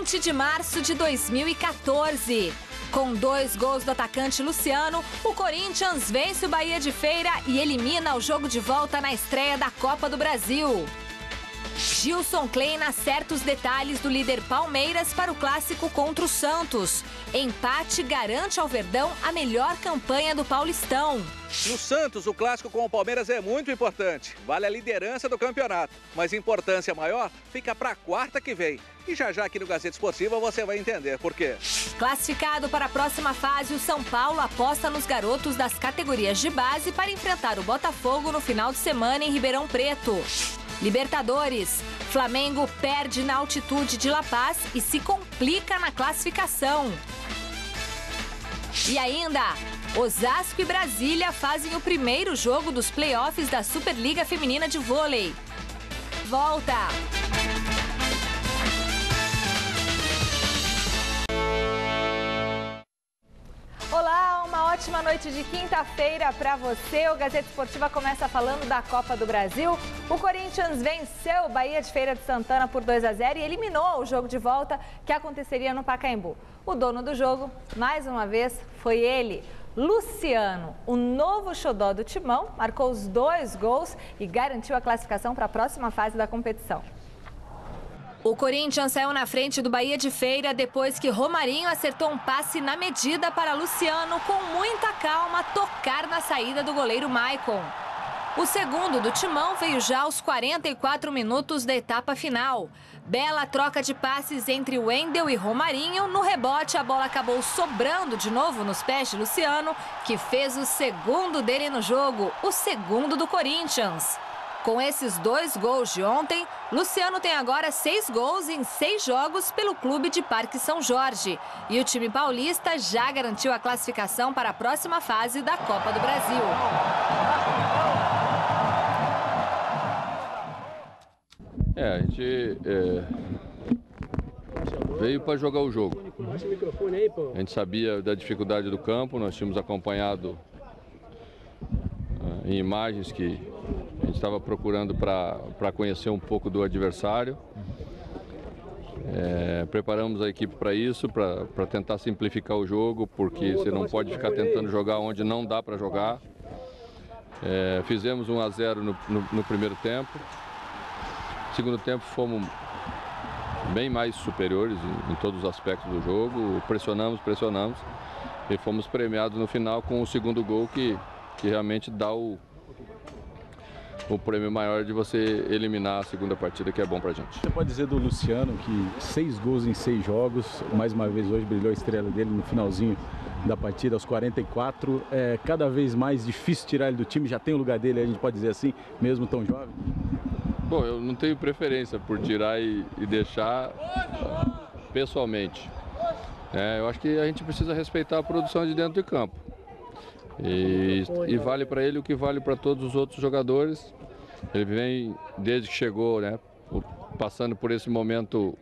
20 de março de 2014. Com 2 gols do atacante Luciano, o Corinthians vence o Bahia de Feira e elimina o jogo de volta na estreia da Copa do Brasil. Gilson Klein acerta os detalhes do líder Palmeiras para o clássico contra o Santos. Empate garante ao Verdão a melhor campanha do Paulistão. No Santos, o clássico com o Palmeiras é muito importante. Vale a liderança do campeonato. Mas importância maior fica para a quarta que vem. E já aqui no Gazeta Esportiva você vai entender por quê. Classificado para a próxima fase, o São Paulo aposta nos garotos das categorias de base para enfrentar o Botafogo no final de semana em Ribeirão Preto. Libertadores. Flamengo perde na altitude de La Paz e se complica na classificação. E ainda, Osasco e Brasília fazem o primeiro jogo dos playoffs da Superliga Feminina de Vôlei. Volta! Olá, uma ótima noite de quinta-feira para você. O Gazeta Esportiva começa falando da Copa do Brasil. O Corinthians venceu o Bahia de Feira de Santana por 2-0 e eliminou o jogo de volta que aconteceria no Pacaembu. O dono do jogo, mais uma vez, foi ele, Luciano. O novo xodó do Timão marcou os 2 gols e garantiu a classificação para a próxima fase da competição. O Corinthians saiu na frente do Bahia de Feira depois que Romarinho acertou um passe na medida para Luciano, com muita calma, tocar na saída do goleiro Maicon. O segundo do Timão veio já aos 44 minutos da etapa final. Bela troca de passes entre Wendel e Romarinho. No rebote, a bola acabou sobrando de novo nos pés de Luciano, que fez o segundo dele no jogo, o segundo do Corinthians. Com esses 2 gols de ontem, Luciano tem agora 6 gols em 6 jogos pelo clube de Parque São Jorge. E o time paulista já garantiu a classificação para a próxima fase da Copa do Brasil. A gente veio para jogar o jogo. A gente sabia da dificuldade do campo, nós tínhamos acompanhado em imagens que a gente estava procurando para conhecer um pouco do adversário. Preparamos a equipe para isso, para tentar simplificar o jogo, porque você não pode ficar tentando jogar onde não dá para jogar. Fizemos 1-0 no primeiro tempo. No segundo tempo fomos bem mais superiores em todos os aspectos do jogo. Pressionamos e fomos premiados no final com o segundo gol que realmente dá o prêmio maior de você eliminar a segunda partida, que é bom pra gente. Você pode dizer do Luciano que 6 gols em 6 jogos, mais uma vez hoje brilhou a estrela dele no finalzinho da partida, aos 44. É cada vez mais difícil tirar ele do time, já tem o lugar dele, a gente pode dizer assim, mesmo tão jovem? Bom, eu não tenho preferência por tirar e deixar pessoalmente. Eu acho que a gente precisa respeitar a produção de dentro de campo. E vale para ele o que vale para todos os outros jogadores. Ele vem, desde que chegou, passando por esse momento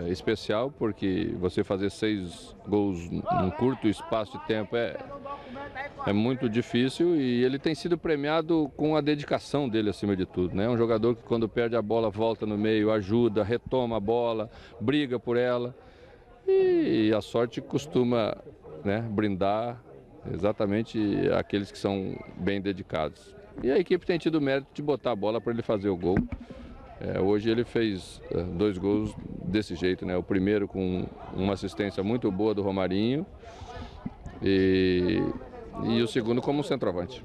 especial, porque você fazer 6 gols num curto espaço de tempo é muito difícil, e ele tem sido premiado com a dedicação dele acima de tudo. É um jogador que, quando perde a bola, volta no meio, ajuda, retoma a bola, briga por ela, e a sorte costuma brindar exatamente aqueles que são bem dedicados. E a equipe tem tido o mérito de botar a bola para ele fazer o gol. Hoje ele fez 2 gols desse jeito, O primeiro com uma assistência muito boa do Romarinho e o segundo como um centroavante.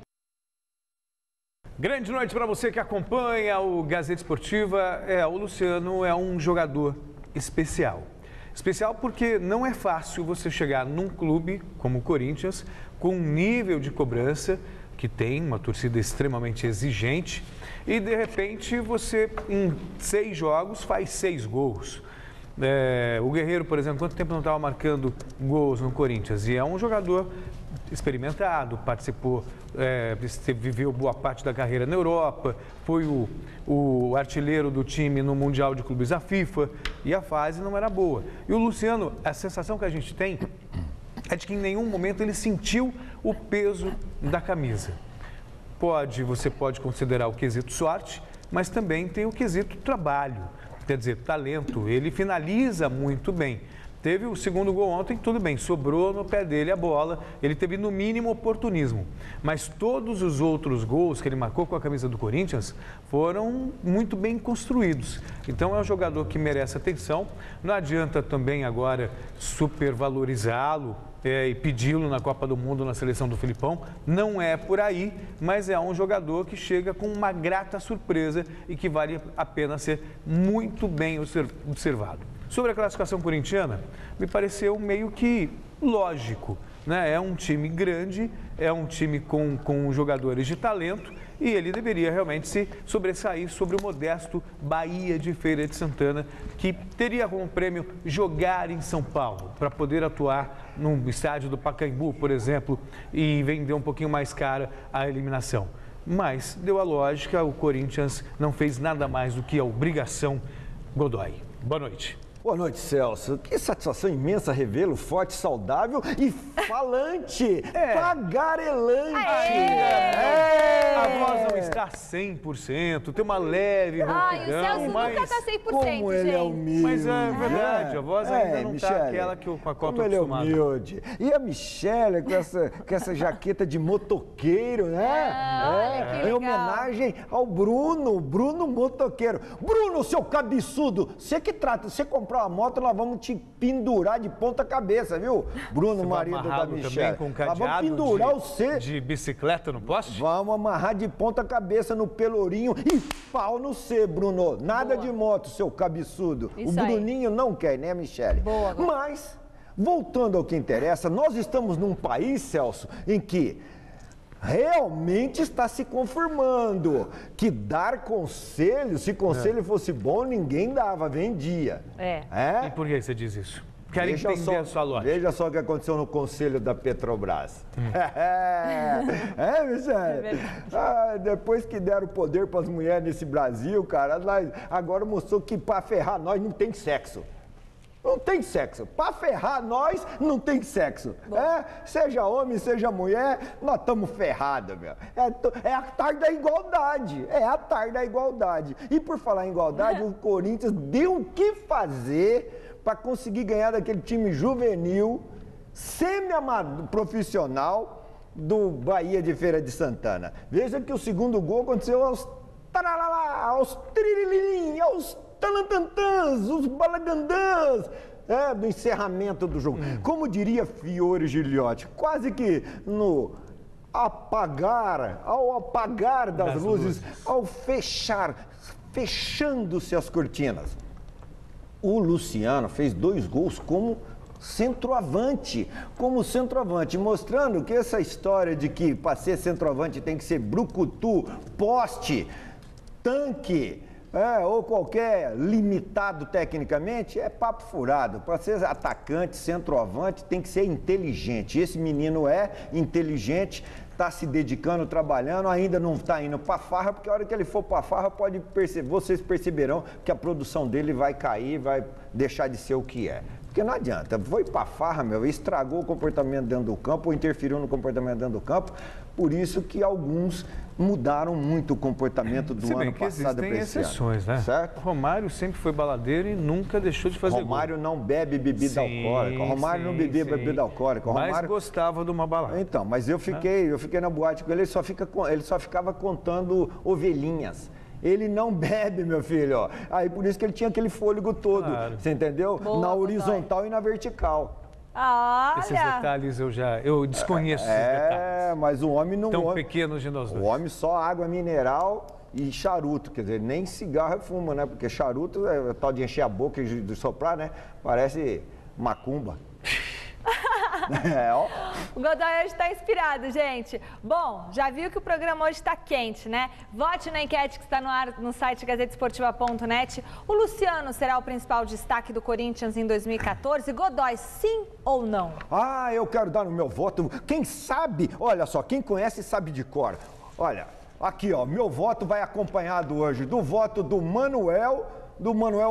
Grande noite para você que acompanha o Gazeta Esportiva. O Luciano é um jogador especial. Especial porque não é fácil você chegar num clube como o Corinthians, com um nível de cobrança que tem uma torcida extremamente exigente, e de repente você, em 6 jogos, faz 6 gols. O Guerreiro, por exemplo, quanto tempo não estava marcando gols no Corinthians? E é um jogador experimentado, participou, viveu boa parte da carreira na Europa, foi o artilheiro do time no Mundial de Clubes da FIFA, e a fase não era boa. E o Luciano, a sensação que a gente tem é de que em nenhum momento ele sentiu o peso da camisa. Você pode considerar o quesito sorte, mas também tem o quesito trabalho. quer dizer, talento. Ele finaliza muito bem. Teve o segundo gol ontem, tudo bem, sobrou no pé dele a bola, ele teve no mínimo oportunismo. Mas todos os outros gols que ele marcou com a camisa do Corinthians foram muito bem construídos. Então é um jogador que merece atenção. Não adianta também agora supervalorizá-lo e pedi-lo na Copa do Mundo, na seleção do Filipão. Não é por aí, mas é um jogador que chega com uma grata surpresa e que vale a pena ser muito bem observado. Sobre a classificação corintiana, me pareceu meio que lógico, né? É um time grande, é um time com jogadores de talento e ele deveria realmente se sobressair sobre o modesto Bahia de Feira de Santana, que teria como prêmio jogar em São Paulo, para poder atuar no estádio do Pacaembu, por exemplo, e vender um pouquinho mais cara a eliminação. Mas deu a lógica, o Corinthians não fez nada mais do que a obrigação. Godoy, boa noite. Boa noite, Celso. Que satisfação imensa revê-lo, forte, saudável e falante, tagarelante. A voz não está 100%, tem uma leve rouquidão, o Celso mas... nunca está 100%, Como ele é humilde. Mas é verdade, a voz ainda não está aquela que com a qual como estou ele é acostumado. humilde. E a Michele com essa jaqueta de motoqueiro, né? Olha que Em legal. homenagem ao Bruno motoqueiro. Bruno, seu cabeçudo, você que trata, você comprar uma moto, nós vamos te pendurar de ponta cabeça, viu? Bruno, marido da Michele. Também com Nós vamos cadeado pendurar você. de bicicleta no poste? Vamos amarrar de ponta cabeça no pelourinho e pau no C, Bruno. Nada Boa. de moto, seu cabeçudo. Isso o aí. Bruninho não quer, né, Michele? Boa. Mas, voltando ao que interessa, nós estamos num país, Celso, em que realmente está se confirmando que dar conselho, se conselho fosse bom, ninguém dava, vendia. E por que você diz isso? Quero entender a sua lógica. Veja só o que aconteceu no conselho da Petrobras. Michele? Depois que deram poder para as mulheres nesse Brasil, cara, agora mostrou que para ferrar nós não tem sexo. Não tem sexo. Para ferrar nós, não tem sexo. Seja homem, seja mulher, nós estamos ferrados, meu. É a tarde da igualdade. É a tarde da igualdade. E por falar em igualdade, o Corinthians deu o que fazer para conseguir ganhar daquele time juvenil, semi-profissional do Bahia de Feira de Santana. Veja que o segundo gol aconteceu aos tarará, aos trirililim, aos talantantãs, os balagandãs, do encerramento do jogo. Como diria Fiore Gigliotti, quase que ao apagar das luzes, ao fechando-se as cortinas. O Luciano fez 2 gols como centroavante, mostrando que essa história de que para ser centroavante tem que ser brucutu, poste, tanque, ou qualquer limitado tecnicamente, é papo furado. Para ser atacante, centroavante, tem que ser inteligente. Esse menino é inteligente, está se dedicando, trabalhando, ainda não está indo para farra, porque a hora que ele for para farra, vocês perceberão que a produção dele vai cair, vai deixar de ser o que é. Porque não adianta, foi pra farra, estragou o comportamento dentro do campo, ou interferiu no comportamento dentro do campo, por isso que alguns mudaram muito o comportamento do ano passado para esse exceções, ano. Né? Certo? Romário sempre foi baladeiro e nunca deixou de fazer Romário gol. não bebe bebida alcoólica, Romário não bebia bebida alcoólica. Mas gostava de uma balada. Então, mas eu fiquei na boate com ele, ele só ficava contando ovelhinhas. Ele não bebe, meu filho, ó. Aí por isso que ele tinha aquele fôlego todo, você entendeu? Boa, na horizontal e na vertical. Olha! Esses detalhes eu desconheço esses detalhes. Mas o homem não... Tão pequenos de nós dois. O homem só água mineral e charuto, quer dizer, nem cigarro fuma, né? Porque charuto é tal de encher a boca e de soprar, né? Parece macumba. O Godoy hoje está inspirado, gente. Bom, já viu que o programa hoje está quente, né? Vote na enquete que está no ar no site gazetesportiva.net. O Luciano será o principal destaque do Corinthians em 2014? Godoy, sim ou não? Eu quero dar o meu voto. Quem sabe, olha só, quem conhece sabe de cor. Olha, aqui, ó, meu voto vai acompanhado hoje do voto do Manuel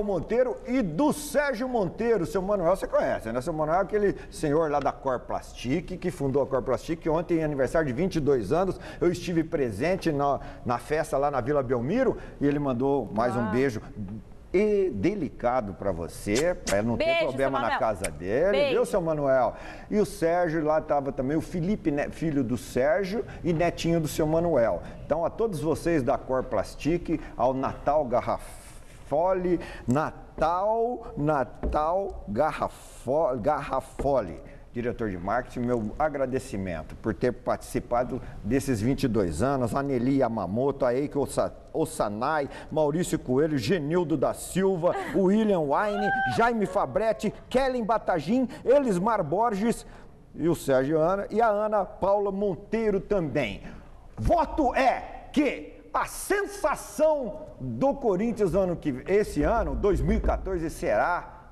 Monteiro e do Sérgio Monteiro. Seu Manuel você conhece, né? Seu Manuel é aquele senhor lá da Cor Plastic, que fundou a Cor Plastic. Ontem, aniversário de 22 anos, eu estive presente na festa lá na Vila Belmiro e ele mandou mais um beijo e delicado para você, para não ter problema na casa dele, Beijo. viu, seu Manuel? E o Sérgio, lá estava também o Felipe, filho do Sérgio e netinho do seu Manuel. Então, a todos vocês da Cor Plastique, ao Natal Garrafole, Garrafole, diretor de marketing, meu agradecimento por ter participado desses 22 anos, a Nelly Yamamoto, a Eike Osanai, Maurício Coelho, Genildo da Silva, William Wine, Jaime Fabretti, Kellen Batagim, Elismar Borges e o Sérgio Ana e a Ana Paula Monteiro também. Voto é que a sensação do Corinthians esse ano, 2014, será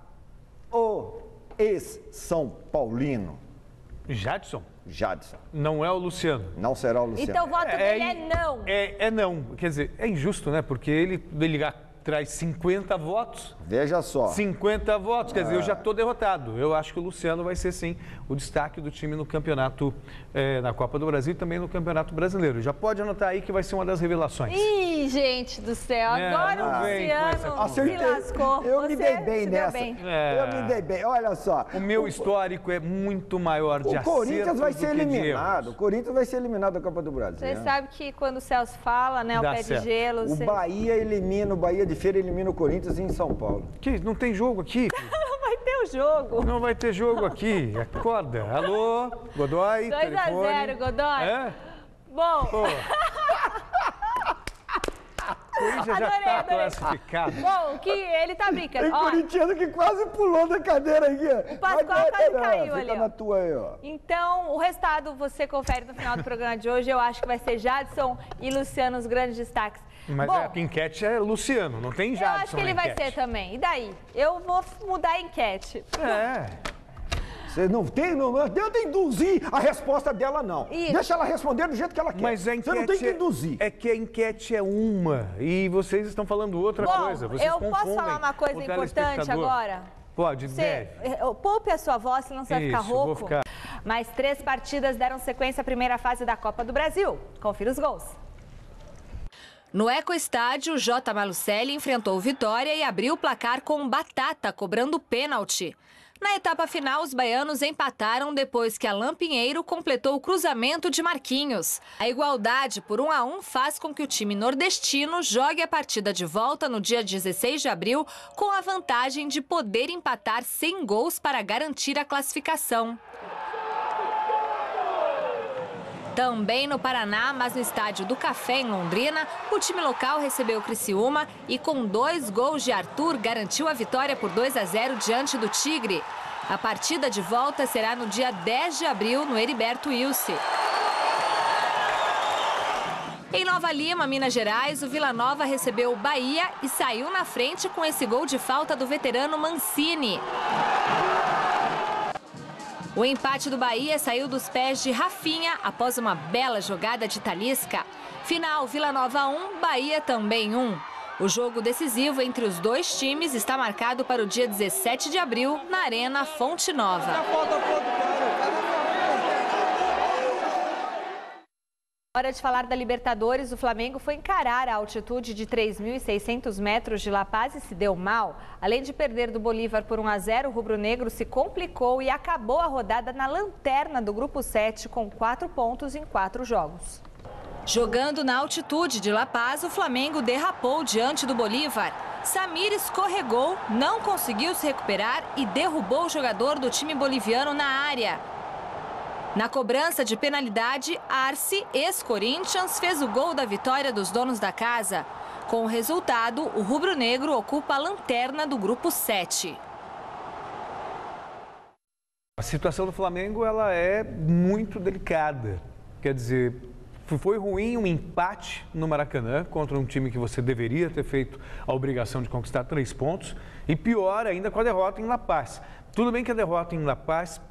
o ex-São Paulino. Jadson? Jadson. Não é o Luciano. Não será o Luciano. Então o voto dele é não. É não. Quer dizer, é injusto, né? Porque ele traz 50 votos. Veja só. 50 votos. Quer dizer, eu já estou derrotado. Eu acho que o Luciano vai ser, sim, o destaque do time no campeonato, na Copa do Brasil e também no Campeonato Brasileiro. Já pode anotar aí que vai ser uma das revelações. Ih, gente do céu, agora o Luciano se lascou. Eu me dei bem nessa. Bem. Eu me dei bem. Olha só. O meu histórico é muito maior de acerto. O Corinthians vai ser eliminado. De O Corinthians vai ser eliminado da Copa do Brasil. Você sabe que quando o Celso fala, né, o pé de gelo... O Bahia elimina, o Bahia de Feira elimina o Corinthians em São Paulo. Que? Não tem jogo aqui? Não vai ter o jogo. Não vai ter jogo aqui. Acorda. Alô, Godoy, 2-0, Godoy. É? Bom... O Corinthians já está classificado. Bom, que ele tá brincando. Tem corintiano que quase pulou da cadeira aqui. O Pascoal quase caiu ali. Fica na tua aí, ó. Então, o resultado você confere no final do programa de hoje. Eu acho que vai ser Jadson e Luciano os grandes destaques. Mas bom, a enquete é Luciano, não tem Jadson. Eu acho que ele vai ser também. E daí? Eu vou mudar a enquete. Você não tenta induzir a resposta dela, não. Isso. Deixa ela responder do jeito que ela quer. Mas a enquete você não tem que induzir. É que a enquete é uma e vocês estão falando outra coisa. Vocês eu posso falar uma coisa importante agora? Pode, deve. Poupe a sua voz, senão você vai ficar rouco. Vou ficar. Mas 3 partidas deram sequência à primeira fase da Copa do Brasil. Confira os gols. No Eco Estádio, J. Malucelli enfrentou o Vitória e abriu o placar com Batata, cobrando pênalti. Na etapa final, os baianos empataram depois que Alain Pinheiro completou o cruzamento de Marquinhos. A igualdade por 1-1 faz com que o time nordestino jogue a partida de volta no dia 16 de abril com a vantagem de poder empatar 100 gols para garantir a classificação. Também no Paraná, mas no estádio do Café, em Londrina, o time local recebeu o Criciúma e com 2 gols de Arthur garantiu a vitória por 2-0 diante do Tigre. A partida de volta será no dia 10 de abril no Heriberto Wilson. Em Nova Lima, Minas Gerais, o Vila Nova recebeu o Bahia e saiu na frente com esse gol de falta do veterano Mancini. O empate do Bahia saiu dos pés de Rafinha após uma bela jogada de Talisca. Final, Vila Nova 1, Bahia também 1. O jogo decisivo entre os dois times está marcado para o dia 17 de abril na Arena Fonte Nova. Hora de falar da Libertadores, o Flamengo foi encarar a altitude de 3.600 metros de La Paz e se deu mal. Além de perder do Bolívar por 1-0, o rubro-negro se complicou e acabou a rodada na lanterna do Grupo 7 com 4 pontos em 4 jogos. Jogando na altitude de La Paz, o Flamengo derrapou diante do Bolívar. Samir escorregou, não conseguiu se recuperar e derrubou o jogador do time boliviano na área. Na cobrança de penalidade, Arce, ex-Corinthians, fez o gol da vitória dos donos da casa. Com o resultado, o rubro-negro ocupa a lanterna do Grupo 7. A situação do Flamengo ela é muito delicada. Quer dizer, foi ruim um empate no Maracanã contra um time que você deveria ter feito a obrigação de conquistar 3 pontos. E pior ainda com a derrota em La Paz. Tudo bem que a derrota em La Paz,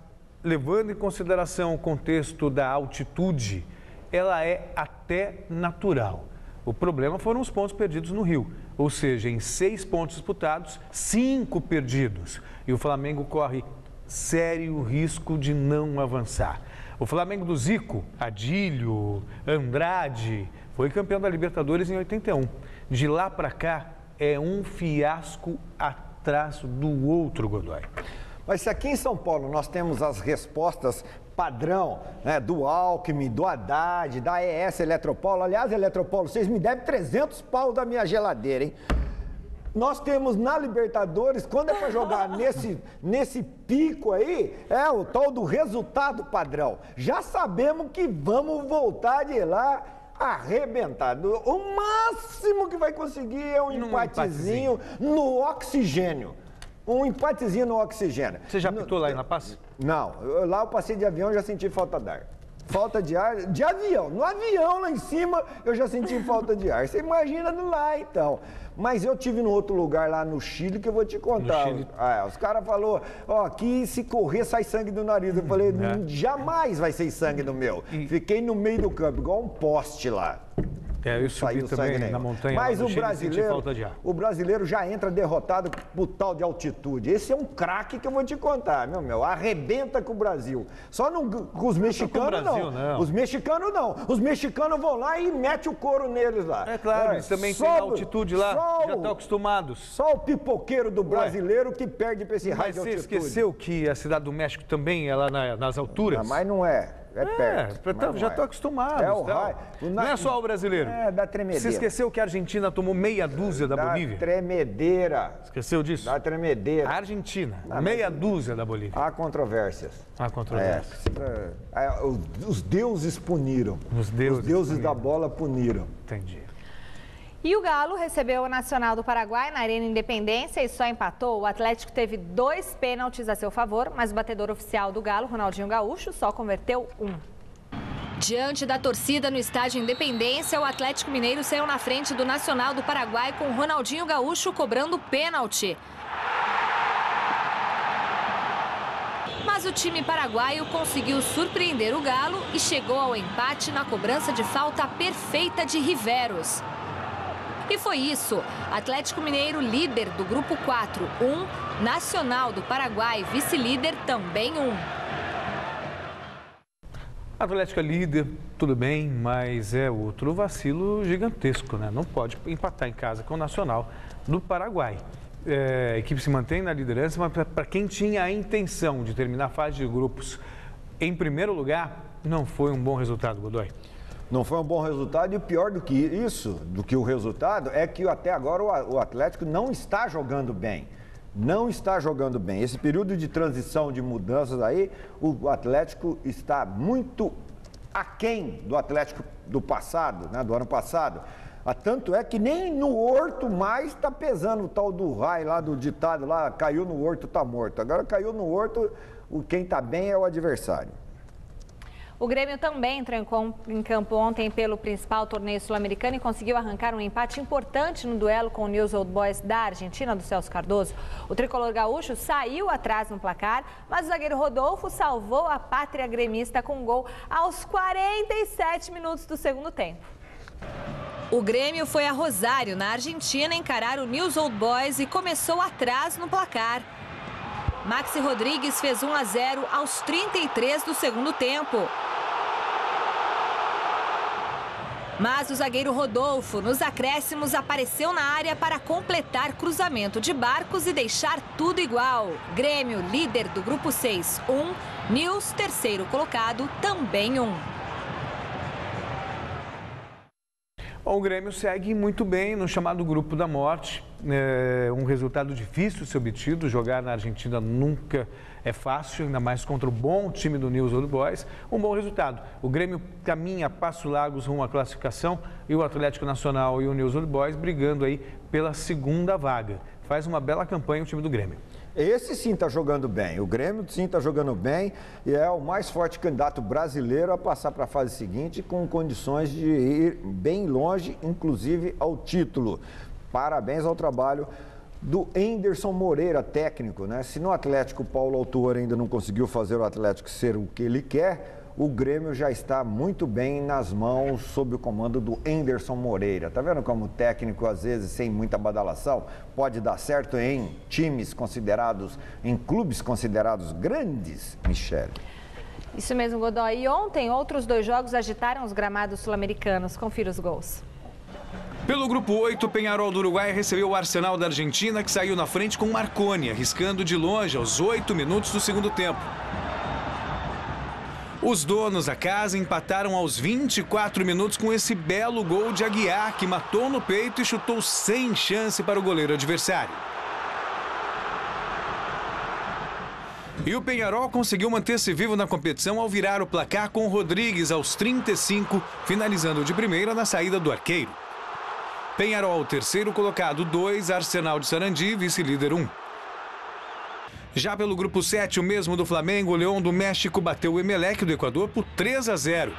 levando em consideração o contexto da altitude, ela é até natural. O problema foram os pontos perdidos no Rio, ou seja, em 6 pontos disputados, 5 perdidos. E o Flamengo corre sério risco de não avançar. O Flamengo do Zico, Adílio, Andrade, foi campeão da Libertadores em 81. De lá para cá, é um fiasco atrás do outro, Godoy. Mas se aqui em São Paulo nós temos as respostas padrão, né, do Alckmin, do Haddad, da ES Eletropaulo. Aliás, Eletropaulo, vocês me devem 300 pau da minha geladeira, hein? Nós temos na Libertadores, quando é para jogar nesse pico aí, é o tal do resultado padrão. Já sabemos que vamos voltar de lá arrebentado. O máximo que vai conseguir é um empatezinho no oxigênio. Um empatezinho no oxigênio. Você já pitou lá em La Paz? Não, lá eu passei de avião e já senti falta de ar. Falta de ar, de avião. No avião lá em cima eu já senti falta de ar. Você imagina lá então. Mas eu tive no outro lugar lá no Chile que eu vou te contar. Os caras falaram, ó, aqui se correr sai sangue do nariz. Eu falei, jamais vai ser sangue no meu. Fiquei no meio do campo, igual um poste lá. Eu subi também na montanha. Mas o brasileiro já entra derrotado por tal de altitude. Esse é um craque que eu vou te contar, meu. Arrebenta com o Brasil. Só com os mexicanos, não. Os mexicanos não. Os mexicanos vão lá e metem o couro neles lá. É claro, eles também têm altitude lá, já estão acostumados. Só o pipoqueiro do brasileiro que perde para esse raio de altitude. Mas você esqueceu que a cidade do México também é lá nas alturas? Não, mas não é. É perto. Já estou acostumado. É o raio. Não é só o brasileiro. Dá tremedeira. Você esqueceu que a Argentina tomou meia dúzia da Bolívia? Dá tremedeira. Esqueceu disso? Dá tremedeira. A Argentina, meia dúzia da Bolívia. Há controvérsias. Há controvérsias. Os deuses puniram. Os deuses da bola puniram. Entendi. E o Galo recebeu o Nacional do Paraguai na Arena Independência e só empatou. O Atlético teve 2 pênaltis a seu favor, mas o batedor oficial do Galo, Ronaldinho Gaúcho, só converteu 1. Diante da torcida no estádio Independência, o Atlético Mineiro saiu na frente do Nacional do Paraguai com Ronaldinho Gaúcho cobrando pênalti. Mas o time paraguaio conseguiu surpreender o Galo e chegou ao empate na cobrança de falta perfeita de Riveros. E foi isso. Atlético Mineiro, líder do grupo 4, 1. Nacional do Paraguai, vice-líder, também 1. Atlético é líder, tudo bem, mas é outro vacilo gigantesco, né? Não pode empatar em casa com o Nacional do Paraguai. A equipe se mantém na liderança, mas para quem tinha a intenção de terminar a fase de grupos em primeiro lugar, não foi um bom resultado, Godoy. Não foi um bom resultado e o pior do que isso, do que o resultado, é que até agora o Atlético não está jogando bem. Não está jogando bem. Esse período de transição, de mudanças aí, o Atlético está muito aquém do Atlético do passado, né, do ano passado. Tanto é que nem no Horto mais está pesando o tal do raio lá, do ditado lá, caiu no Horto, está morto. Agora caiu no Horto, quem está bem é o adversário. O Grêmio também entrou em campo ontem pelo principal torneio sul-americano e conseguiu arrancar um empate importante no duelo com o News Old Boys da Argentina, do Celso Cardoso. O tricolor gaúcho saiu atrás no placar, mas o zagueiro Rodolfo salvou a pátria gremista com um gol aos 47 minutos do segundo tempo. O Grêmio foi a Rosário, na Argentina, encarar o News Old Boys e começou atrás no placar. Maxi Rodrigues fez 1-0 aos 33 do segundo tempo. Mas o zagueiro Rodolfo, nos acréscimos, apareceu na área para completar cruzamento de Barcos e deixar tudo igual. Grêmio, líder do grupo 6, 1. News, terceiro colocado, também 1. O Grêmio segue muito bem no chamado grupo da morte. Um resultado difícil de ser obtido. Jogar na Argentina nunca é fácil, ainda mais contra o bom time do News Old Boys. Um bom resultado. O Grêmio caminha a passos largos rumo à classificação e o Atlético Nacional e o News Old Boys brigando aí pela segunda vaga. Faz uma bela campanha o time do Grêmio. Esse sim está jogando bem, o Grêmio sim está jogando bem e é o mais forte candidato brasileiro a passar para a fase seguinte com condições de ir bem longe, inclusive ao título. Parabéns ao trabalho do Anderson Moreira, técnico, né? Se no Atlético o Paulo Autuori ainda não conseguiu fazer o Atlético ser o que ele quer, o Grêmio já está muito bem nas mãos sob o comando do Anderson Moreira. Tá vendo como o técnico, às vezes, sem muita badalação, pode dar certo em times considerados, em clubes considerados grandes, Michele? Isso mesmo, Godoy. E ontem, outros 2 jogos agitaram os gramados sul-americanos. Confira os gols. Pelo grupo 8, o Peñarol do Uruguai recebeu o Arsenal da Argentina, que saiu na frente com Marconi, arriscando de longe aos 8 minutos do segundo tempo. Os donos da casa empataram aos 24 minutos com esse belo gol de Aguiar, que matou no peito e chutou sem chance para o goleiro adversário. E o Peñarol conseguiu manter-se vivo na competição ao virar o placar com o Rodrigues aos 35, finalizando de primeira na saída do arqueiro. Peñarol, terceiro colocado, 2, Arsenal de Sarandi, vice-líder 1. Já pelo grupo 7, o mesmo do Flamengo, o Leão do México bateu o Emelec do Equador por 3-0.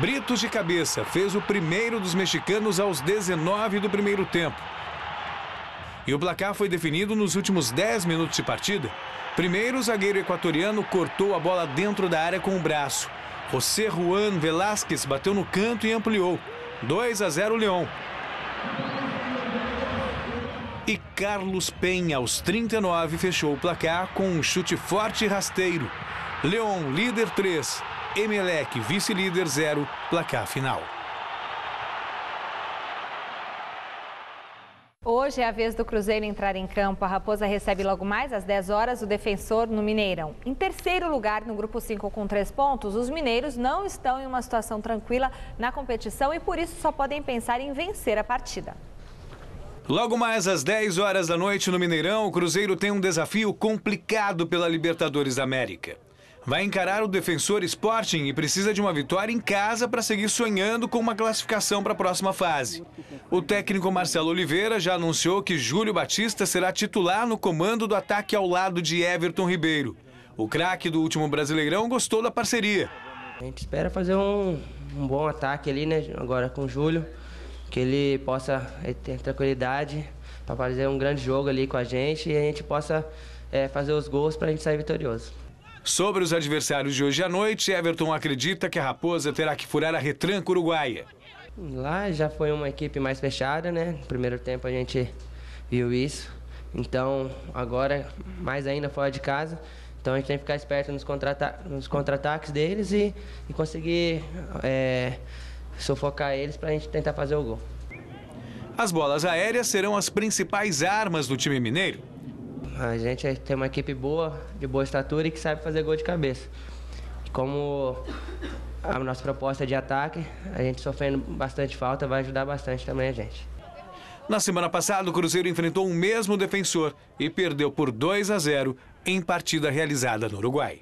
Britos de cabeça fez o primeiro dos mexicanos aos 19 do primeiro tempo. E o placar foi definido nos últimos 10 minutos de partida. Primeiro, o zagueiro equatoriano cortou a bola dentro da área com o braço. José Juan Velázquez bateu no canto e ampliou. 2-0 Leão. E Carlos Penha, aos 39, fechou o placar com um chute forte e rasteiro. Leão, líder 3. Emelec, vice-líder 0. Placar final. Hoje é a vez do Cruzeiro entrar em campo. A Raposa recebe logo mais às 10 horas o Defensor no Mineirão. Em terceiro lugar no grupo 5 com 3 pontos, os mineiros não estão em uma situação tranquila na competição e por isso só podem pensar em vencer a partida. Logo mais às 10 horas da noite no Mineirão, o Cruzeiro tem um desafio complicado pela Libertadores da América. Vai encarar o Defensor Sporting e precisa de uma vitória em casa para seguir sonhando com uma classificação para a próxima fase. O técnico Marcelo Oliveira já anunciou que Júlio Batista será titular no comando do ataque ao lado de Everton Ribeiro. O craque do último Brasileirão gostou da parceria. A gente espera fazer um bom ataque ali, né, agora com o Júlio, que ele possa ter tranquilidade para fazer um grande jogo ali com a gente e a gente possa fazer os gols para a gente sair vitorioso. Sobre os adversários de hoje à noite, Everton acredita que a Raposa terá que furar a retranca uruguaia. Lá já foi uma equipe mais fechada, né? No primeiro tempo a gente viu isso. Então, agora, mais ainda fora de casa. Então a gente tem que ficar esperto nos contra-ataques deles e conseguir sufocar eles para a gente tentar fazer o gol. As bolas aéreas serão as principais armas do time mineiro. A gente tem uma equipe boa, de boa estatura e que sabe fazer gol de cabeça. Como a nossa proposta de ataque, a gente sofrendo bastante falta, vai ajudar bastante também a gente. Na semana passada, o Cruzeiro enfrentou o mesmo Defensor e perdeu por 2-0 em partida realizada no Uruguai.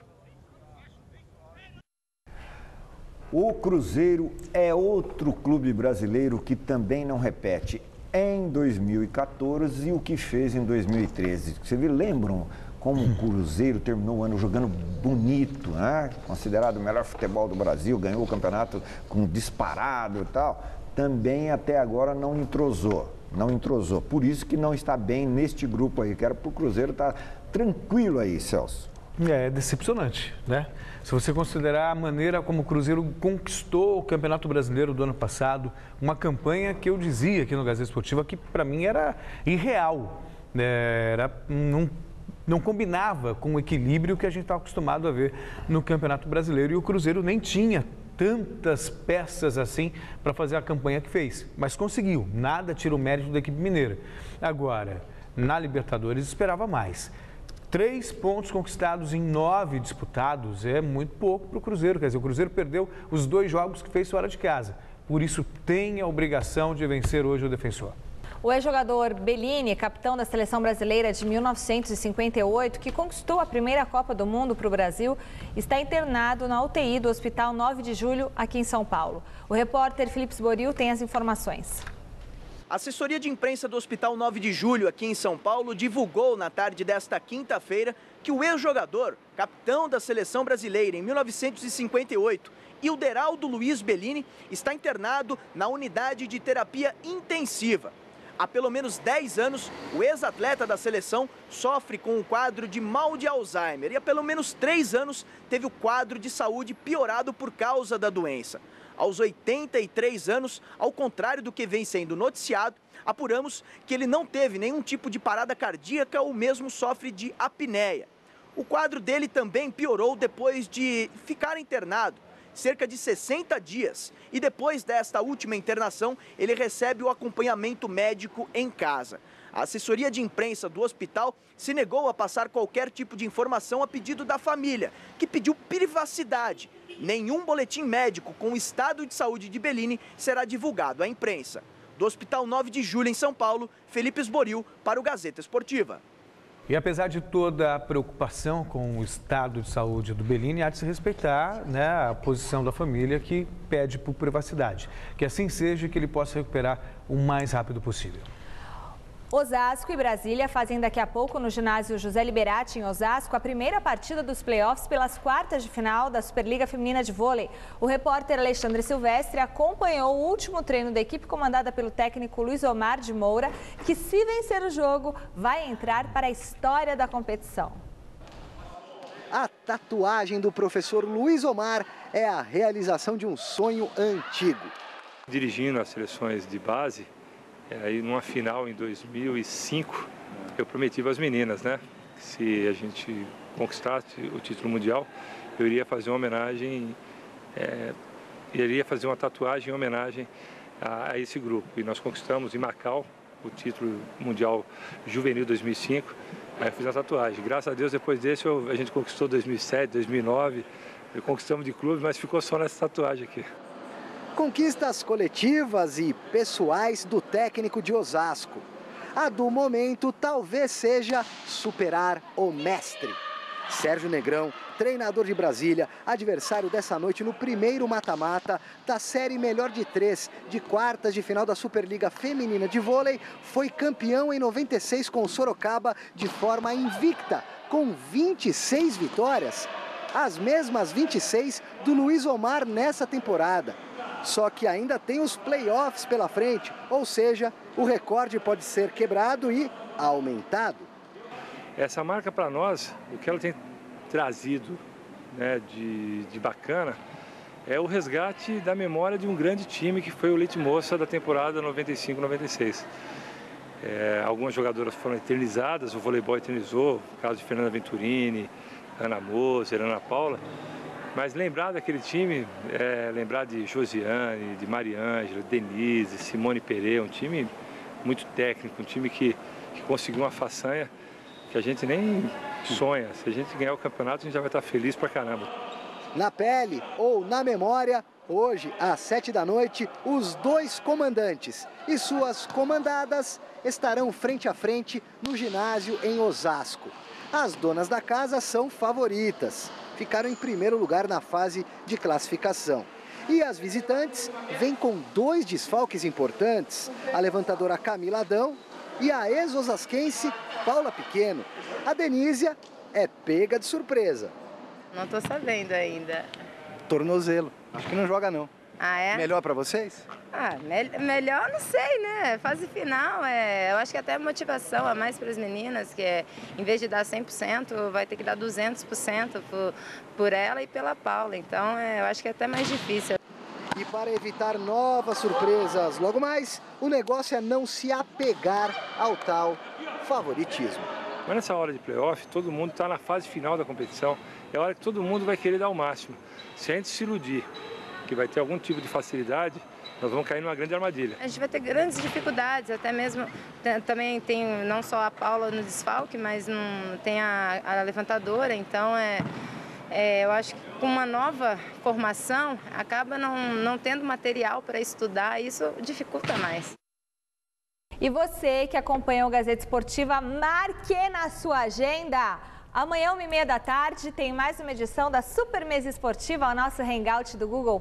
O Cruzeiro é outro clube brasileiro que também não repete em 2014 e o que fez em 2013. Vocês lembram como o Cruzeiro terminou o ano jogando bonito, né? Considerado o melhor futebol do Brasil, ganhou o campeonato com disparado e tal. Também até agora não entrosou. Por isso que não está bem neste grupo aí. Quero para o Cruzeiro estar tranquilo aí, Celso. É decepcionante, né? Se você considerar a maneira como o Cruzeiro conquistou o Campeonato Brasileiro do ano passado, uma campanha que eu dizia aqui no Gazeta Esportiva que para mim era irreal, né? Não combinava com o equilíbrio que a gente está acostumado a ver no Campeonato Brasileiro e o Cruzeiro nem tinha tantas peças assim para fazer a campanha que fez, mas conseguiu, nada tira o mérito da equipe mineira. Agora, na Libertadores esperava mais. 3 pontos conquistados em 9 disputados é muito pouco para o Cruzeiro. Quer dizer, o Cruzeiro perdeu os 2 jogos que fez fora de casa. Por isso, tem a obrigação de vencer hoje o Defensor. O ex-jogador Bellini, capitão da seleção brasileira de 1958, que conquistou a primeira Copa do Mundo para o Brasil, está internado na UTI do Hospital 9 de Julho, aqui em São Paulo. O repórter Felipe Boril tem as informações. A assessoria de imprensa do Hospital 9 de Julho, aqui em São Paulo, divulgou na tarde desta quinta-feira que o ex-jogador, capitão da seleção brasileira em 1958, Ilderaldo Luiz Bellini, está internado na unidade de terapia intensiva. Há pelo menos 10 anos, o ex-atleta da seleção sofre com um quadro de mal de Alzheimer e há pelo menos 3 anos teve o quadro de saúde piorado por causa da doença. Aos 83 anos, ao contrário do que vem sendo noticiado, apuramos que ele não teve nenhum tipo de parada cardíaca ou mesmo sofre de apneia. O quadro dele também piorou depois de ficar internado cerca de 60 dias. E depois desta última internação, ele recebe o acompanhamento médico em casa. A assessoria de imprensa do hospital se negou a passar qualquer tipo de informação a pedido da família, que pediu privacidade. Nenhum boletim médico com o estado de saúde de Bellini será divulgado à imprensa. Do Hospital 9 de Julho, em São Paulo, Felipe Esboril, para o Gazeta Esportiva. E apesar de toda a preocupação com o estado de saúde do Bellini, há de se respeitar, né, a posição da família que pede por privacidade. Que assim seja, que ele possa recuperar o mais rápido possível. Osasco e Brasília fazem daqui a pouco no ginásio José Liberati, em Osasco, a primeira partida dos playoffs pelas quartas de final da Superliga Feminina de Vôlei. O repórter Alexandre Silvestre acompanhou o último treino da equipe comandada pelo técnico Luiz Omar de Moura, que, se vencer o jogo, vai entrar para a história da competição. A tatuagem do professor Luiz Omar é a realização de um sonho antigo. Dirigindo as seleções de base, aí numa final em 2005, eu prometi para as meninas, né? Que se a gente conquistasse o título mundial, eu iria fazer uma homenagem, iria fazer uma tatuagem em homenagem a esse grupo. E nós conquistamos em Macau o título mundial juvenil 2005. Aí eu fiz a tatuagem. Graças a Deus, depois desse, a gente conquistou 2007, 2009. Conquistamos de clube, mas ficou só nessa tatuagem aqui. Conquistas coletivas e pessoais do técnico de Osasco. A do momento talvez seja superar o mestre. Sérgio Negrão, treinador de Brasília, adversário dessa noite no primeiro mata-mata da série melhor de 3 de quartas de final da Superliga Feminina de Vôlei, foi campeão em 96 com o Sorocaba de forma invicta, com 26 vitórias. As mesmas 26 do Luiz Omar nessa temporada. Só que ainda tem os playoffs pela frente, ou seja, o recorde pode ser quebrado e aumentado. Essa marca para nós, o que ela tem trazido, né, de bacana, é o resgate da memória de um grande time que foi o Leite Moça da temporada 95-96. Algumas jogadoras foram eternizadas, o voleibol eternizou, o caso de Fernanda Venturini, Ana Moser, Ana Paula. Mas lembrar daquele time, lembrar de Josiane, de Mariângela, Denise, Simone Pereira, um time muito técnico, um time que conseguiu uma façanha que a gente nem sonha. Se a gente ganhar o campeonato, a gente já vai estar feliz pra caramba. Na pele ou na memória, hoje, às 7 da noite, os dois comandantes e suas comandadas estarão frente a frente no ginásio em Osasco. As donas da casa são favoritas. Ficaram em primeiro lugar na fase de classificação. E as visitantes vêm com 2 desfalques importantes, a levantadora Camila Adão e a ex-osasquense Paula Pequeno. A Denísia é pega de surpresa. Não estou sabendo ainda. Tornozelo. Acho que não joga não. Ah, é? Melhor para vocês? Ah, melhor não sei, né? Fase final, eu acho que até motivação a mais para as meninas, que em vez de dar 100%, vai ter que dar 200% por ela e pela Paula. Então, eu acho que é até mais difícil. E para evitar novas surpresas logo mais, o negócio é não se apegar ao tal favoritismo. Mas nessa hora de playoff, todo mundo está na fase final da competição. É a hora que todo mundo vai querer dar o máximo. Se a gente se iludir que vai ter algum tipo de facilidade, nós vamos cair numa grande armadilha. A gente vai ter grandes dificuldades, até mesmo, também tem não só a Paula no desfalque, mas tem a levantadora, então eu acho que com uma nova formação, acaba não tendo material para estudar, isso dificulta mais. E você que acompanha o Gazeta Esportiva, marque na sua agenda. Amanhã, 1h30 da tarde, tem mais uma edição da Super Mesa Esportiva, o nosso hangout do Google+.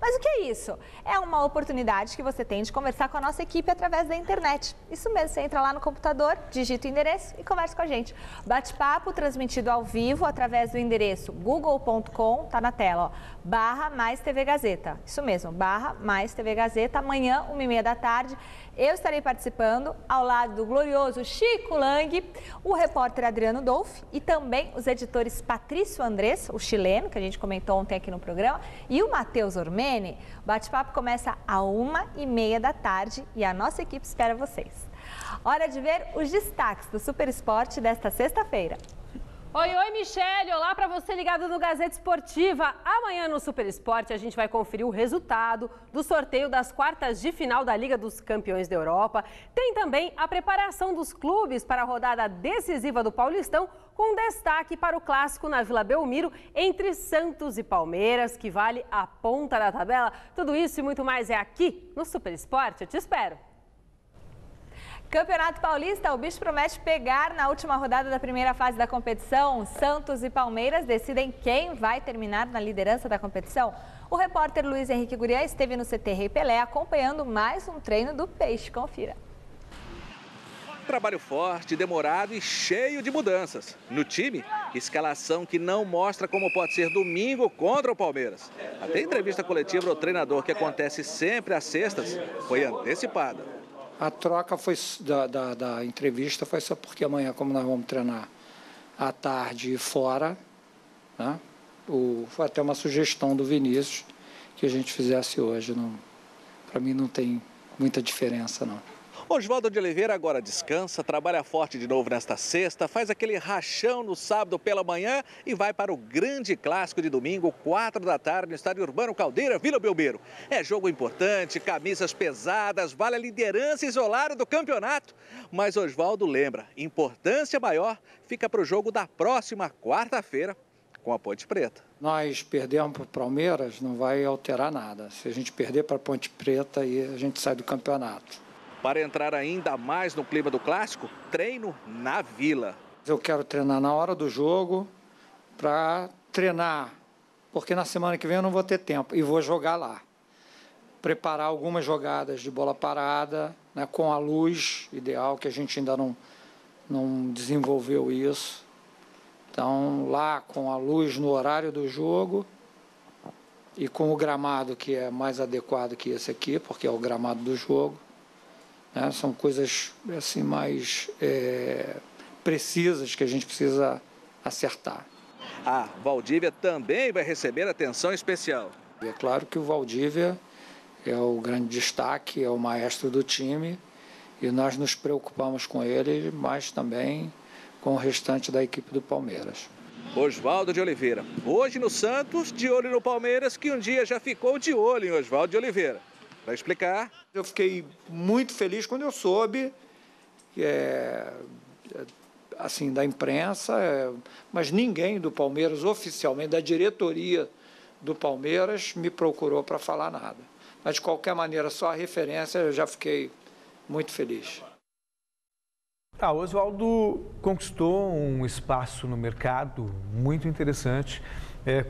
Mas o que é isso? É uma oportunidade que você tem de conversar com a nossa equipe através da internet. Isso mesmo, você entra lá no computador, digita o endereço e conversa com a gente. Bate-papo transmitido ao vivo através do endereço google.com, tá na tela, ó, /mais TV Gazeta. Isso mesmo, /mais TV Gazeta. Amanhã, 1h30 da tarde, eu estarei participando ao lado do glorioso Chico Lang, o repórter Adriano Dolfi e também os editores Patrício Andrés, o chileno, que a gente comentou ontem aqui no programa, e o Matheus Ormeni. O bate-papo começa às 1h30 da tarde e a nossa equipe espera vocês. Hora de ver os destaques do Super Esporte desta sexta-feira. Oi, Michele. Olá para você ligado no Gazeta Esportiva. Amanhã no Super Esporte a gente vai conferir o resultado do sorteio das quartas de final da Liga dos Campeões da Europa. Tem também a preparação dos clubes para a rodada decisiva do Paulistão, com destaque para o clássico na Vila Belmiro entre Santos e Palmeiras, que vale a ponta da tabela. Tudo isso e muito mais é aqui no Super Esporte. Eu te espero. Campeonato Paulista, o bicho promete pegar na última rodada da primeira fase da competição. Santos e Palmeiras decidem quem vai terminar na liderança da competição. O repórter Luiz Henrique Guriá esteve no CT Rei Pelé acompanhando mais um treino do Peixe. Confira. Trabalho forte, demorado e cheio de mudanças. No time, escalação que não mostra como pode ser domingo contra o Palmeiras. Até a entrevista coletiva do treinador, que acontece sempre às sextas, foi antecipada. A troca foi da entrevista foi só porque amanhã, como nós vamos treinar à tarde fora, né? Foi até uma sugestão do Vinícius que a gente fizesse hoje. Para mim não tem muita diferença, não. Oswaldo de Oliveira agora descansa, trabalha forte de novo nesta sexta, faz aquele rachão no sábado pela manhã e vai para o grande clássico de domingo, 4 da tarde, no Estádio Urbano Caldeira, Vila Belmiro. É jogo importante, camisas pesadas, vale a liderança isolada do campeonato. Mas Oswaldo lembra, importância maior fica para o jogo da próxima quarta-feira com a Ponte Preta. Nós perdemos para o Palmeiras, não vai alterar nada. Se a gente perder para a Ponte Preta, aí a gente sai do campeonato. Para entrar ainda mais no clima do clássico, treino na Vila. Eu quero treinar na hora do jogo para treinar, porque na semana que vem eu não vou ter tempo e vou jogar lá. Preparar algumas jogadas de bola parada, né, com a luz ideal, que a gente ainda não desenvolveu isso. Então, lá com a luz no horário do jogo e com o gramado que é mais adequado que esse aqui, porque é o gramado do jogo. São coisas assim, mais precisas que a gente precisa acertar. A Valdívia também vai receber atenção especial. É claro que o Valdívia é o grande destaque, é o maestro do time e nós nos preocupamos com ele, mas também com o restante da equipe do Palmeiras. Oswaldo de Oliveira, hoje no Santos, de olho no Palmeiras, que um dia já ficou de olho em Oswaldo de Oliveira. Vai explicar? Eu fiquei muito feliz quando eu soube, assim, da imprensa, mas ninguém do Palmeiras, oficialmente, da diretoria do Palmeiras, me procurou para falar nada. Mas, de qualquer maneira, só a referência, eu já fiquei muito feliz. O Oswaldo conquistou um espaço no mercado muito interessante.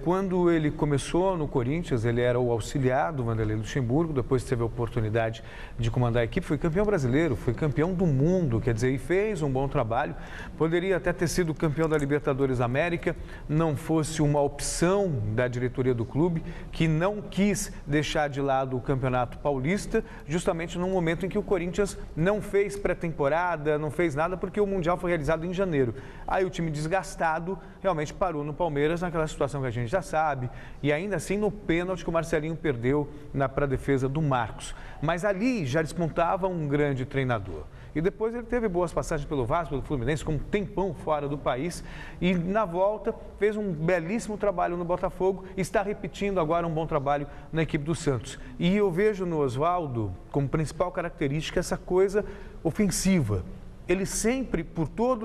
Quando ele começou no Corinthians, ele era o auxiliar do Vanderlei Luxemburgo, depois teve a oportunidade de comandar a equipe, foi campeão brasileiro, foi campeão do mundo, quer dizer, e fez um bom trabalho. Poderia até ter sido campeão da Libertadores América, não fosse uma opção da diretoria do clube, que não quis deixar de lado o Campeonato Paulista, justamente no momento em que o Corinthians não fez pré-temporada, não fez nada, porque o Mundial foi realizado em janeiro. Aí o time desgastado realmente parou no Palmeiras, naquela situação que a gente já sabe, e ainda assim no pênalti que o Marcelinho perdeu para a defesa do Marcos. Mas ali já despontava um grande treinador. E depois ele teve boas passagens pelo Vasco, pelo Fluminense, com um tempão fora do país. E na volta fez um belíssimo trabalho no Botafogo e está repetindo agora um bom trabalho na equipe do Santos. E eu vejo no Oswaldo como principal característica essa coisa ofensiva. Ele sempre,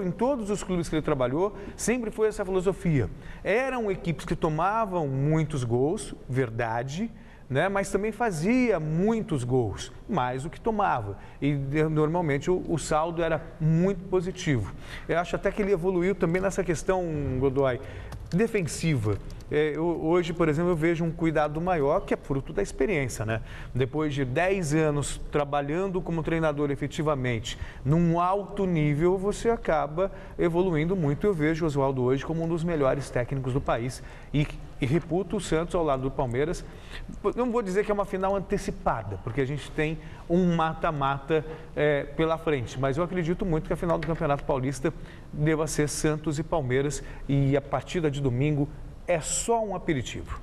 em todos os clubes que ele trabalhou, sempre foi essa filosofia. Eram equipes que tomavam muitos gols, verdade, né? Mas também fazia muitos gols, mais do que tomava. E normalmente o saldo era muito positivo. Eu acho até que ele evoluiu também nessa questão, Godoy, defensiva. Hoje, por exemplo, eu vejo um cuidado maior, que é fruto da experiência, né? Depois de 10 anos trabalhando como treinador efetivamente, num alto nível, você acaba evoluindo muito. Eu vejo o Oswaldo hoje como um dos melhores técnicos do país e reputo o Santos ao lado do Palmeiras. Não vou dizer que é uma final antecipada, porque a gente tem um mata-mata pela frente, mas eu acredito muito que a final do Campeonato Paulista deva ser Santos e Palmeiras, e a partida de domingo é só um aperitivo.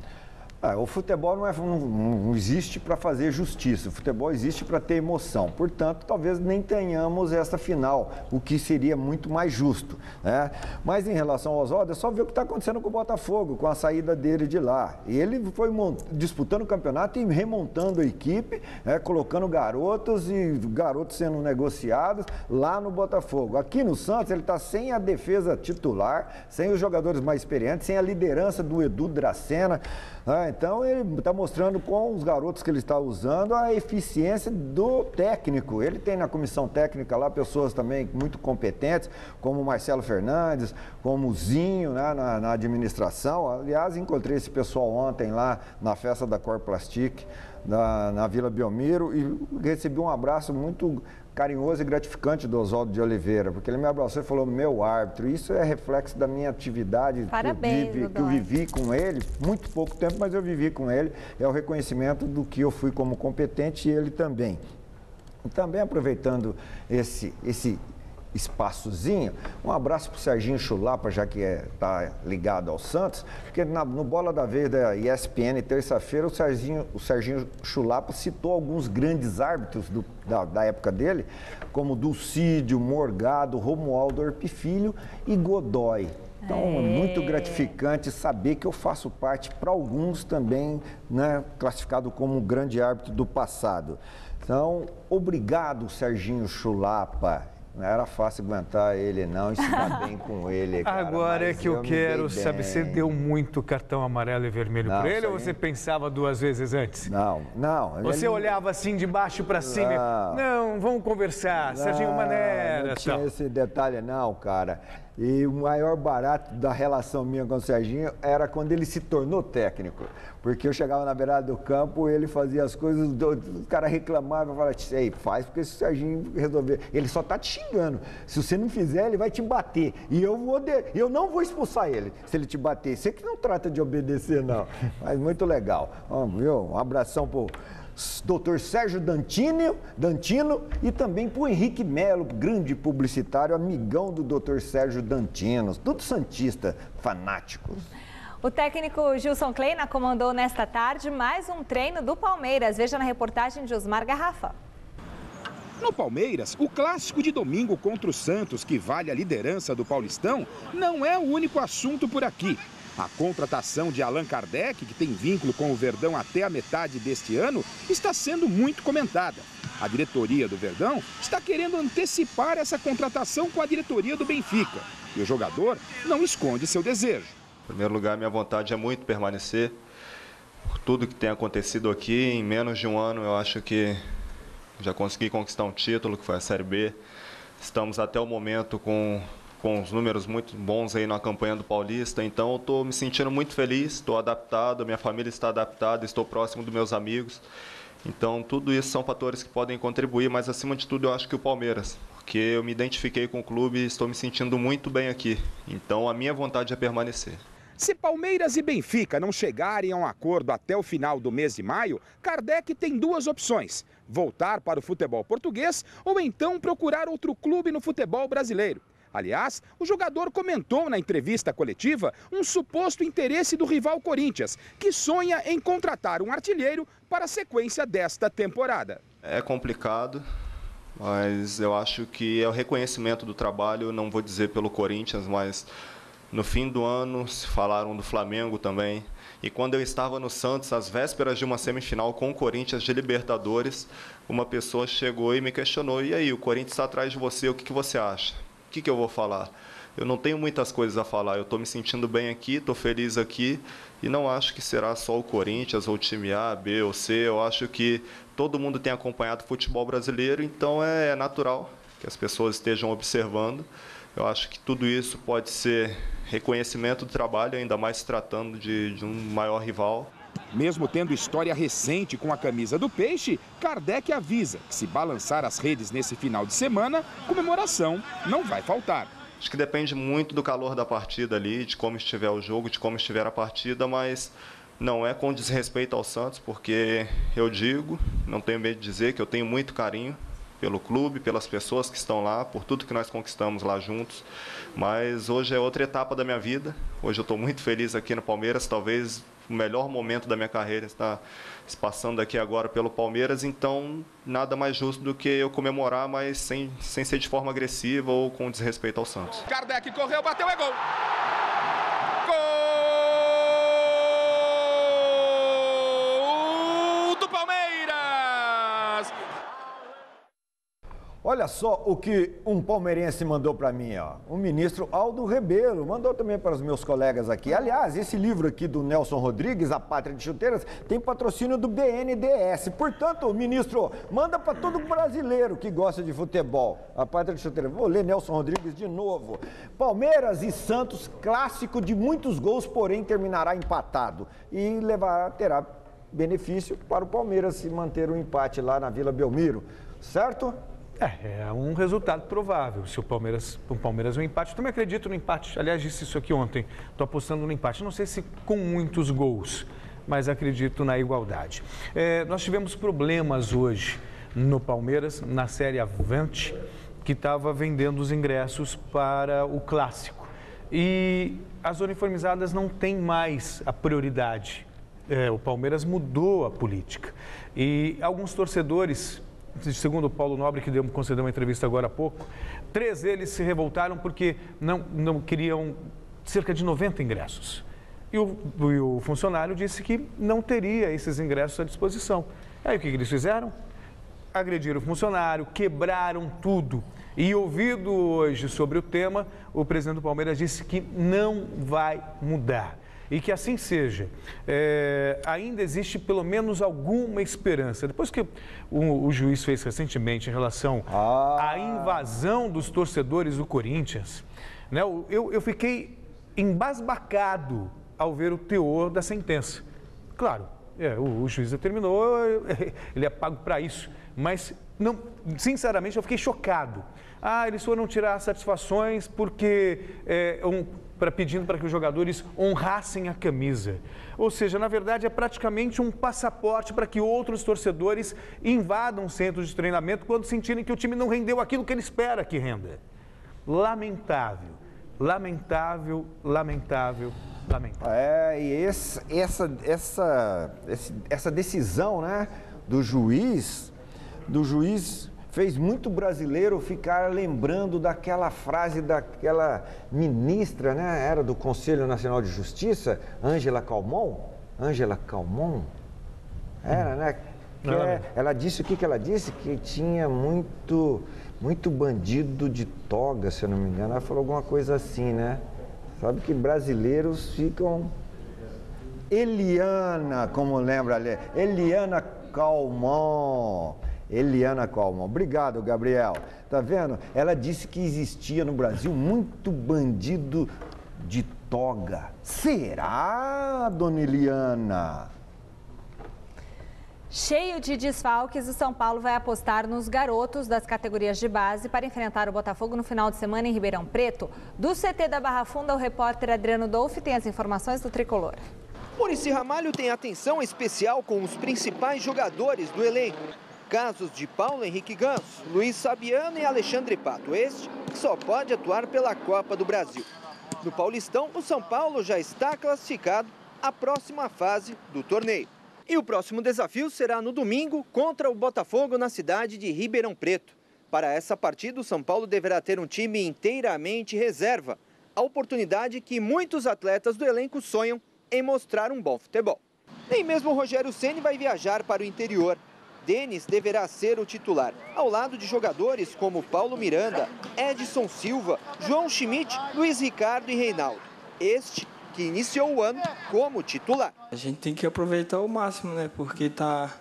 O futebol não existe para fazer justiça, o futebol existe para ter emoção. Portanto, talvez nem tenhamos essa final, o que seria muito mais justo, né? Mas em relação ao Oswaldo, é só ver o que está acontecendo com o Botafogo, com a saída dele de lá. Ele foi disputando o campeonato e remontando a equipe, colocando garotos e garotos sendo negociados lá no Botafogo. Aqui no Santos, ele está sem a defesa titular, sem os jogadores mais experientes, sem a liderança do Edu Dracena. Então, ele está mostrando com os garotos que ele está usando a eficiência do técnico. Ele tem na comissão técnica lá pessoas também muito competentes, como o Marcelo Fernandes, como o Zinho, né, na administração. Aliás, encontrei esse pessoal ontem lá na festa da Corplastic, na Vila Belmiro, e recebi um abraço muito carinhoso e gratificante do Oswaldo de Oliveira, porque ele me abraçou e falou: meu árbitro. Isso é reflexo da minha atividade. Parabéns, que eu vivi com ele, muito pouco tempo, mas eu vivi com ele. É o reconhecimento do que eu fui como competente e ele também. E também aproveitando esse espaçozinho, um abraço para o Serginho Chulapa, já que está ligado ao Santos, porque no Bola da Vez da ESPN, terça-feira, o Serginho Chulapa citou alguns grandes árbitros da época dele, como Dulcídio, Morgado, Romualdo Orpifilho e Godoy. Então, é muito gratificante saber que eu faço parte, para alguns também, né, classificado como um grande árbitro do passado. Então, obrigado, Serginho Chulapa. Não era fácil aguentar ele, não, e se dar bem com ele, cara. Agora é que eu quero saber, você deu muito cartão amarelo e vermelho para ele, ou você pensava duas vezes antes? Não. Você olhava assim de baixo para cima e... Não, vamos conversar, Serginho Maneira. Não tinha esse detalhe não, cara. E o maior barato da relação minha com o Serginho era quando ele se tornou técnico. Porque eu chegava na beirada do campo, ele fazia as coisas, o cara reclamava, eu falava: ei, faz, porque se o Serginho resolver, ele só tá te xingando. Se você não fizer, ele vai te bater. E eu não vou expulsar ele, se ele te bater. Você que não trata de obedecer, não. Mas muito legal. Um abração pro Dr. Sérgio Dantino e também para o Henrique Melo, grande publicitário, amigão do Dr. Sérgio Dantino, tudo santista, fanáticos. O técnico Gilson Kleina comandou nesta tarde mais um treino do Palmeiras. Veja na reportagem de Osmar Garrafa. No Palmeiras, o clássico de domingo contra o Santos, que vale a liderança do Paulistão, não é o único assunto por aqui. A contratação de Allan Kardec, que tem vínculo com o Verdão até a metade deste ano, está sendo muito comentada. A diretoria do Verdão está querendo antecipar essa contratação com a diretoria do Benfica. E o jogador não esconde seu desejo. Em primeiro lugar, minha vontade é muito permanecer. Por tudo que tem acontecido aqui, em menos de um ano, eu acho que já consegui conquistar um título, que foi a Série B. Estamos até o momento com os números muito bons aí na campanha do Paulista, então eu estou me sentindo muito feliz, estou adaptado, minha família está adaptada, estou próximo dos meus amigos, então tudo isso são fatores que podem contribuir, mas acima de tudo eu acho que o Palmeiras, porque eu me identifiquei com o clube e estou me sentindo muito bem aqui, então a minha vontade é permanecer. Se Palmeiras e Benfica não chegarem a um acordo até o final do mês de maio, Kardec tem duas opções: voltar para o futebol português ou então procurar outro clube no futebol brasileiro. Aliás, o jogador comentou na entrevista coletiva um suposto interesse do rival Corinthians, que sonha em contratar um artilheiro para a sequência desta temporada. É complicado, mas eu acho que é o reconhecimento do trabalho, não vou dizer pelo Corinthians, mas no fim do ano se falaram do Flamengo também. E quando eu estava no Santos, às vésperas de uma semifinal com o Corinthians de Libertadores, uma pessoa chegou e me questionou: e aí, o Corinthians está atrás de você, o que você acha? O que eu vou falar? Eu não tenho muitas coisas a falar, eu estou me sentindo bem aqui, estou feliz aqui e não acho que será só o Corinthians ou o time A, B ou C. Eu acho que todo mundo tem acompanhado o futebol brasileiro, então é natural que as pessoas estejam observando. Eu acho que tudo isso pode ser reconhecimento do trabalho, ainda mais se tratando de um maior rival. Mesmo tendo história recente com a camisa do Peixe, Kardec avisa que se balançar as redes nesse final de semana, comemoração não vai faltar. Acho que depende muito do calor da partida ali, de como estiver o jogo, de como estiver a partida, mas não é com desrespeito ao Santos, porque eu digo, não tenho medo de dizer que eu tenho muito carinho pelo clube, pelas pessoas que estão lá, por tudo que nós conquistamos lá juntos. Mas hoje é outra etapa da minha vida. Hoje eu estou muito feliz aqui no Palmeiras, talvez o melhor momento da minha carreira está se passando aqui agora pelo Palmeiras, então nada mais justo do que eu comemorar, mas sem ser de forma agressiva ou com desrespeito ao Santos. Kardec correu, bateu, é gol! Gol do Palmeiras! Olha só o que um palmeirense mandou para mim, ó. O ministro Aldo Rebelo mandou também para os meus colegas aqui. Aliás, esse livro aqui do Nelson Rodrigues, A Pátria de Chuteiras, tem patrocínio do BNDES. Portanto, ministro, manda para todo brasileiro que gosta de futebol. A Pátria de Chuteiras. Vou ler Nelson Rodrigues de novo. Palmeiras e Santos, clássico de muitos gols, porém terminará empatado. E terá benefício para o Palmeiras se manter o empate lá na Vila Belmiro. Certo? É um resultado provável. Se o Palmeiras um empate, eu também acredito no empate. Aliás, disse isso aqui ontem. Estou apostando no empate. Não sei se com muitos gols, mas acredito na igualdade. Nós tivemos problemas hoje no Palmeiras, na Série Avante, que estava vendendo os ingressos para o Clássico. E as uniformizadas não têm mais a prioridade. O Palmeiras mudou a política. E alguns torcedores, segundo o Paulo Nobre, que concedeu uma entrevista agora há pouco, 3 deles se revoltaram porque não queriam cerca de 90 ingressos. E o funcionário disse que não teria esses ingressos à disposição. Aí o que eles fizeram? Agrediram o funcionário, quebraram tudo. E ouvido hoje sobre o tema, o presidente do Palmeiras disse que não vai mudar. E que assim seja. Ainda existe pelo menos alguma esperança. Depois que o juiz fez recentemente em relação à invasão dos torcedores do Corinthians, né, eu fiquei embasbacado ao ver o teor da sentença. Claro, o juiz determinou, ele é pago para isso, mas não, sinceramente eu fiquei chocado. Eles foram tirar satisfações porque pedindo para que os jogadores honrassem a camisa. Ou seja, na verdade, é praticamente um passaporte para que outros torcedores invadam centros de treinamento quando sentirem que o time não rendeu aquilo que ele espera que renda. Lamentável, lamentável, lamentável, lamentável. E essa decisão, né, do juiz fez muito brasileiro ficar lembrando daquela frase daquela ministra, né? Era do Conselho Nacional de Justiça, Ângela Calmon? Era, né? Ela disse o que ela disse? Que tinha muito bandido de toga, se eu não me engano. Ela falou alguma coisa assim, né? Sabe que brasileiros ficam... Eliana, como lembra ali? Eliana Calmon. Obrigado, Gabriel. Tá vendo? Ela disse que existia no Brasil muito bandido de toga. Será, dona Eliana? Cheio de desfalques, o São Paulo vai apostar nos garotos das categorias de base para enfrentar o Botafogo no final de semana em Ribeirão Preto. Do CT da Barra Funda, o repórter Adriano Dolfi tem as informações do Tricolor. Muricy Ramalho tem atenção especial com os principais jogadores do elenco. Casos de Paulo Henrique Ganso, Luiz Fabiano e Alexandre Pato, este que só pode atuar pela Copa do Brasil. No Paulistão, o São Paulo já está classificado à próxima fase do torneio. E o próximo desafio será no domingo contra o Botafogo na cidade de Ribeirão Preto. Para essa partida, o São Paulo deverá ter um time inteiramente reserva, a oportunidade que muitos atletas do elenco sonham em mostrar um bom futebol. Nem mesmo o Rogério Ceni vai viajar para o interior. Denis deverá ser o titular, ao lado de jogadores como Paulo Miranda, Edson Silva, João Schmidt, Luiz Ricardo e Reinaldo. Este que iniciou o ano como titular. A gente tem que aproveitar ao máximo, né? Porque está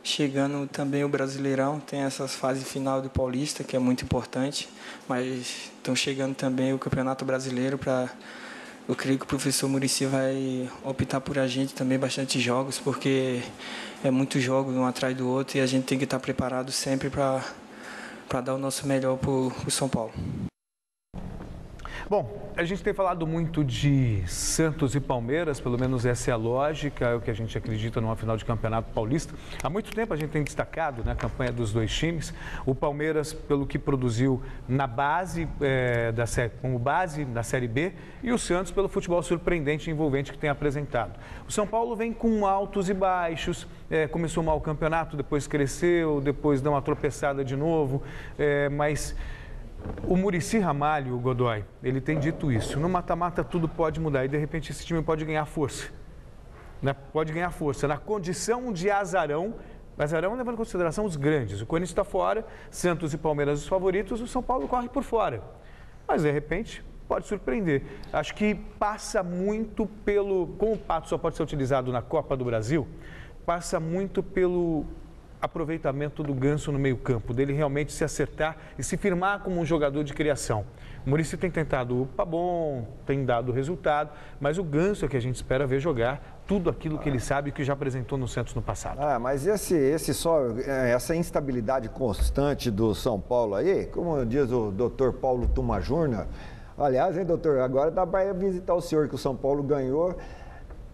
chegando também o Brasileirão, tem essas fases final do Paulista, que é muito importante, mas estão chegando também o Campeonato Brasileiro para... Eu creio que o professor Muricy vai optar por a gente também bastante jogos, porque é muitos jogos um atrás do outro e a gente tem que estar preparado sempre para dar o nosso melhor para o São Paulo. Bom, a gente tem falado muito de Santos e Palmeiras, pelo menos essa é a lógica, é o que a gente acredita numa final de Campeonato Paulista. Há muito tempo a gente tem destacado, né, a campanha dos dois times. O Palmeiras, pelo que produziu na base, como base da Série B, e o Santos pelo futebol surpreendente e envolvente que tem apresentado. O São Paulo vem com altos e baixos, começou mal o campeonato, depois cresceu, depois deu uma tropeçada de novo, mas... O Muricy Ramalho, o Godoy, ele tem dito isso. No mata-mata tudo pode mudar e de repente esse time pode ganhar força. Né? Pode ganhar força. Na condição de azarão, levando em consideração os grandes. O Corinthians está fora, Santos e Palmeiras os favoritos, o São Paulo corre por fora. Mas de repente pode surpreender. Acho que passa muito pelo... Como o Pato só pode ser utilizado na Copa do Brasil, passa muito pelo... aproveitamento do Ganso no meio-campo, dele realmente se acertar e se firmar como um jogador de criação. O Muricy tem tentado o pabon, tem dado resultado, mas o Ganso é que a gente espera ver jogar tudo aquilo que ele sabe e que já apresentou no Santos no passado. Mas essa instabilidade constante do São Paulo aí, como diz o doutor Paulo Tumajurna, aliás, hein, doutor, agora dá para visitar o senhor que o São Paulo ganhou.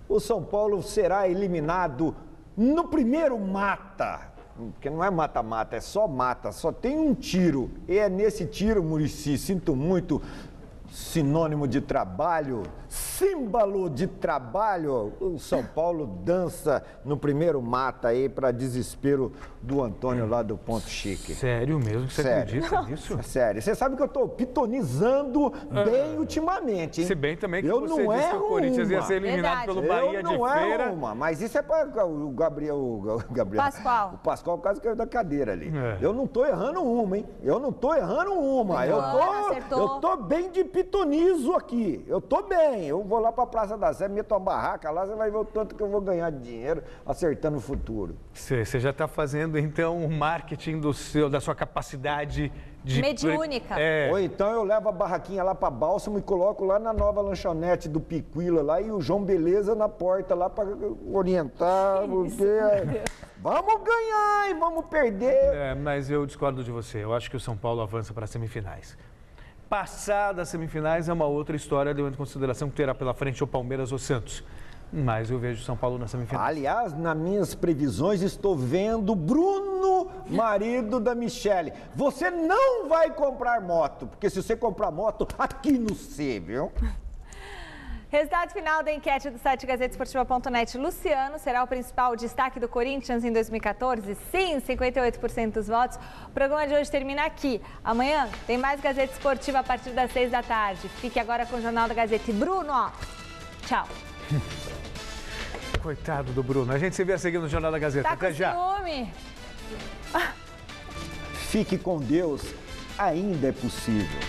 O São Paulo será eliminado no primeiro mata. Porque não é mata-mata, é só mata, só tem um tiro. E é nesse tiro, Muricy, sinto muito, sinônimo de trabalho, símbolo de trabalho. O São Paulo dança no primeiro mata aí para desespero do Antônio lá do Ponto Chique. Sério mesmo? Você acredita nisso? Sério. Você sabe que eu estou pitonizando bem ultimamente, hein? Se bem também que eu você disse que o Corinthians ia ser eliminado pelo Bahia de Feira. Mas isso é para o Gabriel. Pascoal. O Pascoal quase caiu da cadeira ali. Eu não estou errando uma, hein? Eu não estou errando uma. Eu tô bem de pitonizo aqui. Eu tô bem. Eu vou lá para a Praça da Sé, meto uma barraca lá, você vai ver o tanto que eu vou ganhar de dinheiro acertando o futuro. Você já está fazendo, então, o marketing da sua capacidade de... mediúnica. Ou então eu levo a barraquinha lá para Bálsamo e coloco lá na nova lanchonete do Piquila lá e o João Beleza na porta lá para orientar. Vamos ganhar e vamos perder. Mas eu discordo de você. Eu acho que o São Paulo avança para as semifinais. Passar das semifinais é uma outra história, levando em consideração que terá pela frente o Palmeiras ou o Santos. Mas eu vejo o São Paulo na semifinal. Aliás, nas minhas previsões, estou vendo Bruno, marido da Michele. Você não vai comprar moto, porque se você comprar moto, aqui no C, viu? Resultado final da enquete do site gazetesportiva.net. Luciano será o principal destaque do Corinthians em 2014? Sim, 58% dos votos. O programa de hoje termina aqui. Amanhã tem mais Gazeta Esportiva a partir das 6 da tarde. Fique agora com o Jornal da Gazeta. E Bruno, tchau. Coitado do Bruno. A gente se vê a seguir no Jornal da Gazeta. Tá com ciúme. Fique com Deus, ainda é possível.